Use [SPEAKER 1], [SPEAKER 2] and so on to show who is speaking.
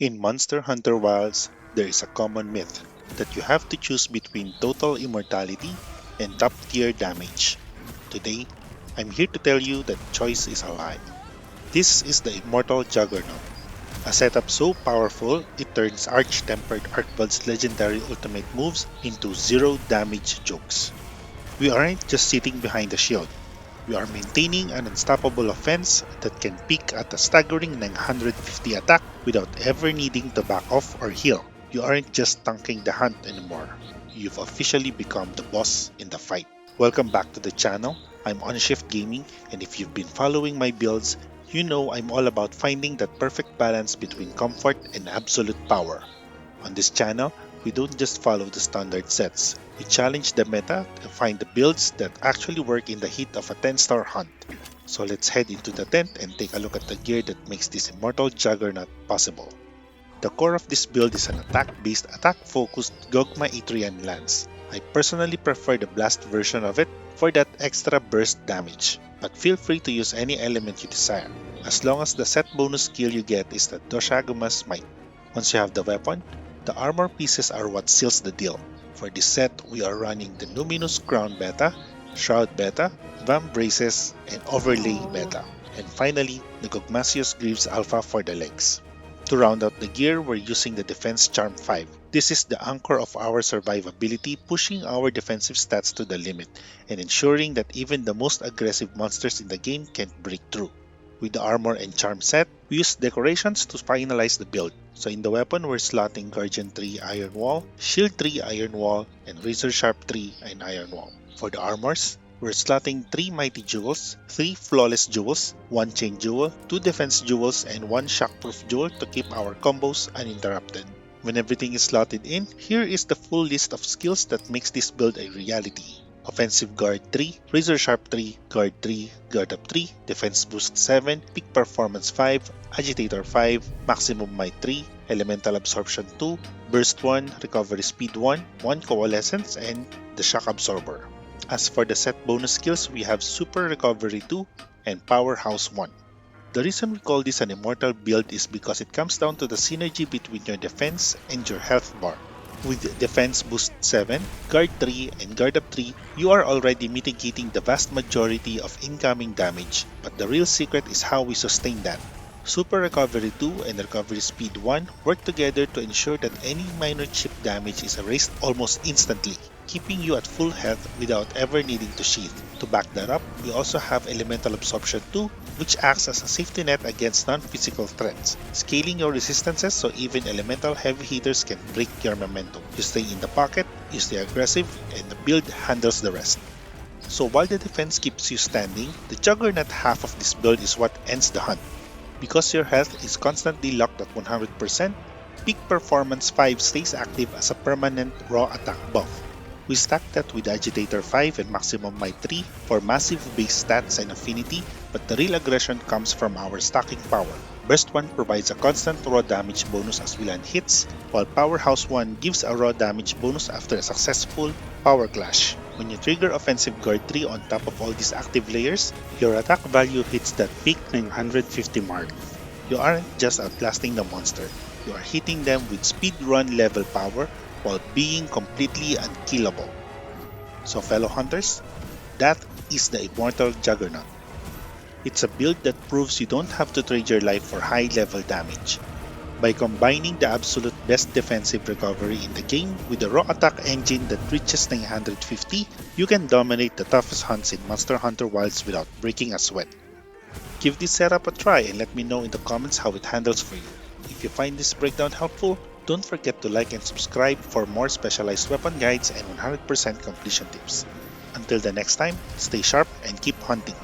[SPEAKER 1] In Monster Hunter Wilds, there is a common myth that you have to choose between total immortality and top tier damage. Today, I'm here to tell you that choice is a lie. This is the Immortal Juggernaut, a setup so powerful it turns Arch-tempered Arkveld's legendary ultimate moves into zero damage jokes. We aren't just sitting behind a shield, we are maintaining an unstoppable offense that can peak at a staggering 950 attack without ever needing to back off or heal. You aren't just tanking the hunt anymore. You've officially become the boss in the fight. Welcome back to the channel. I'm Onshift Gaming, and if you've been following my builds, you know I'm all about finding that perfect balance between comfort and absolute power. On this channel, we don't just follow the standard sets. We challenge the meta and find the builds that actually work in the heat of a 10-star hunt. So let's head into the tent and take a look at the gear that makes this Immortal Juggernaut possible. The core of this build is an attack-based, attack-focused Gogma Atrian Lance. I personally prefer the blast version of it for that extra burst damage, but feel free to use any element you desire, as long as the set bonus skill you get is the Doshaguma's Might. Once you have the weapon, the armor pieces are what seals the deal. For this set, we are running the Numinous Crown Beta, Shroud Beta, Vamp Braces, and Overlay Beta, and finally, the Gogmasios Greaves Alpha for the legs. To round out the gear, we're using the Defense Charm 5. This is the anchor of our survivability, pushing our defensive stats to the limit, and ensuring that even the most aggressive monsters in the game can't break through. With the armor and charm set, we use decorations to finalize the build. So in the weapon, we're slotting Guardian 3 Iron Wall, Shield 3 Iron Wall, and Razor Sharp 3 and Iron Wall. For the armors, we're slotting 3 Mighty Jewels, 3 Flawless Jewels, 1 Chain Jewel, 2 Defense Jewels, and 1 Shockproof Jewel to keep our combos uninterrupted. When everything is slotted in, here is the full list of skills that makes this build a reality. Offensive Guard 3, Razor Sharp 3, Guard 3, Guard Up 3, Defense Boost 7, Peak Performance 5, Agitator 5, Maximum Might 3, Elemental Absorption 2, Burst 1, Recovery Speed 1, 1 Coalescence, and the Shock Absorber. As for the set bonus skills, we have Super Recovery 2 and Powerhouse 1. The reason we call this an immortal build is because it comes down to the synergy between your defense and your health bar. With Defense Boost 7, Guard 3, and Guard Up 3, you are already mitigating the vast majority of incoming damage, but the real secret is how we sustain that. Super Recovery 2 and Recovery Speed 1 work together to ensure that any minor chip damage is erased almost instantly, keeping you at full health without ever needing to shield. To back that up, we also have Elemental Absorption 2, which acts as a safety net against non-physical threats, scaling your resistances so even elemental heavy hitters can break your momentum. You stay in the pocket, you stay aggressive, and the build handles the rest. So while the defense keeps you standing, the Juggernaut half of this build is what ends the hunt. Because your health is constantly locked at 100%, Peak Performance 5 stays active as a permanent raw attack buff. We stack that with Agitator 5 and Maximum Might 3 for massive base stats and affinity, but the real aggression comes from our stacking power. Burst 1 provides a constant raw damage bonus as we land hits, while Powerhouse 1 gives a raw damage bonus after a successful Power Clash. When you trigger Offensive Guard 3 on top of all these active layers, your attack value hits that peak 950 mark. You aren't just outlasting the monster, you are hitting them with speedrun level power while being completely unkillable. So fellow hunters, that is the Immortal Juggernaut. It's a build that proves you don't have to trade your life for high level damage. By combining the absolute best defensive recovery in the game with a raw attack engine that reaches 950, you can dominate the toughest hunts in Monster Hunter Wilds without breaking a sweat. Give this setup a try and let me know in the comments how it handles for you. If you find this breakdown helpful, don't forget to like and subscribe for more specialized weapon guides and 100% completion tips. Until the next time, stay sharp and keep hunting.